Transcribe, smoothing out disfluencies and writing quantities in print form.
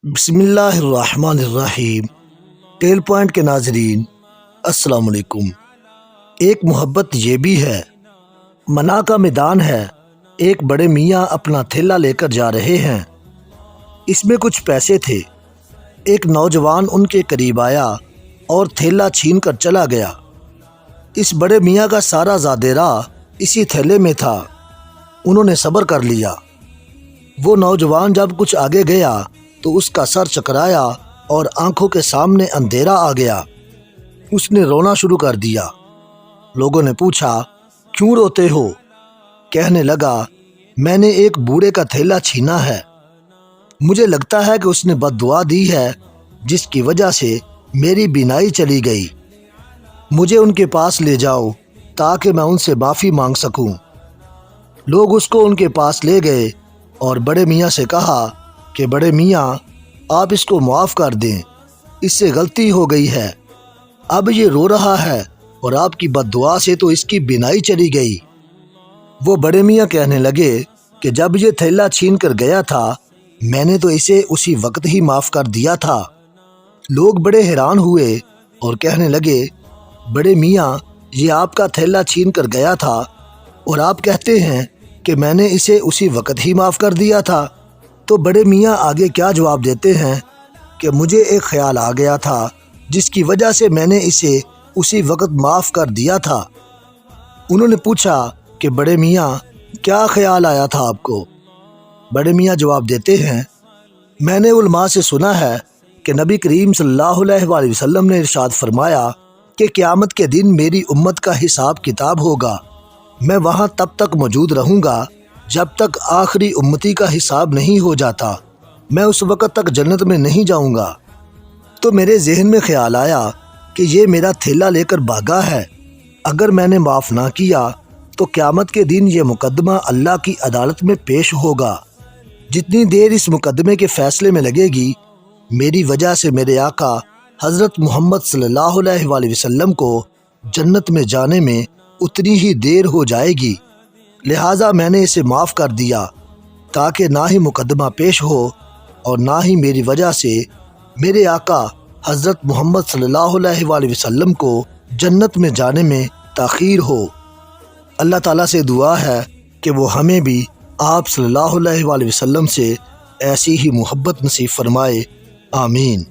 بسم اللہ الرحمن الرحیم۔ ٹیل پوائنٹ کے ناظرین السلام علیکم۔ ایک محبت یہ بھی ہے۔ منا کا میدان ہے، ایک بڑے میاں اپنا تھیلا لے کر جا رہے ہیں۔ اس میں کچھ پیسے تھے۔ ایک نوجوان ان کے قریب آیا اور تھیلا چھین کر چلا گیا۔ اس بڑے میاں کا سارا زادیرہ اسی تھیلے میں تھا۔ انہوں نے صبر کر لیا۔ وہ نوجوان جب کچھ آگے گیا تو اس کا سر چکرایا اور آنکھوں کے سامنے اندھیرا آ گیا۔ اس نے رونا شروع کر دیا۔ لوگوں نے پوچھا، کیوں روتے ہو؟ کہنے لگا، میں نے ایک بوڑھے کا تھیلا چھینا ہے۔ مجھے لگتا ہے کہ اس نے بد دعا دی ہے، جس کی وجہ سے میری بینائی چلی گئی۔ مجھے ان کے پاس لے جاؤ تاکہ میں ان سے معافی مانگ سکوں۔ لوگ اس کو ان کے پاس لے گئے اور بڑے میاں سے کہا کہ بڑے میاں، آپ اس کو معاف کر دیں، اس سے غلطی ہو گئی ہے۔ اب یہ رو رہا ہے اور آپ کی بد دعا سے تو اس کی بینائی چلی گئی۔ وہ بڑے میاں کہنے لگے کہ جب یہ تھیلا چھین کر گیا تھا، میں نے تو اسے اسی وقت ہی معاف کر دیا تھا۔ لوگ بڑے حیران ہوئے اور کہنے لگے، بڑے میاں، یہ آپ کا تھیلا چھین کر گیا تھا اور آپ کہتے ہیں کہ میں نے اسے اسی وقت ہی معاف کر دیا تھا۔ تو بڑے میاں آگے کیا جواب دیتے ہیں کہ مجھے ایک خیال آ گیا تھا، جس کی وجہ سے میں نے اسے اسی وقت معاف کر دیا تھا۔ انہوں نے پوچھا کہ بڑے میاں، کیا خیال آیا تھا آپ کو؟ بڑے میاں جواب دیتے ہیں، میں نے علماء سے سنا ہے کہ نبی کریم صلی اللہ علیہ وآلہ وسلم نے ارشاد فرمایا کہ قیامت کے دن میری امت کا حساب کتاب ہوگا۔ میں وہاں تب تک موجود رہوں گا جب تک آخری امتی کا حساب نہیں ہو جاتا۔ میں اس وقت تک جنت میں نہیں جاؤں گا۔ تو میرے ذہن میں خیال آیا کہ یہ میرا تھیلا لے کر بھاگا ہے۔ اگر میں نے معاف نہ کیا تو قیامت کے دن یہ مقدمہ اللہ کی عدالت میں پیش ہوگا۔ جتنی دیر اس مقدمے کے فیصلے میں لگے گی، میری وجہ سے میرے آقا حضرت محمد صلی اللہ علیہ وآلہ وسلم کو جنت میں جانے میں اتنی ہی دیر ہو جائے گی۔ لہٰذا میں نے اسے معاف کر دیا تاکہ نہ ہی مقدمہ پیش ہو اور نہ ہی میری وجہ سے میرے آقا حضرت محمد صلی اللہ علیہ وآلہ وسلم کو جنت میں جانے میں تاخیر ہو۔ اللہ تعالیٰ سے دعا ہے کہ وہ ہمیں بھی آپ صلی اللہ علیہ وآلہ وسلم سے ایسی ہی محبت نصیب فرمائے۔ آمین۔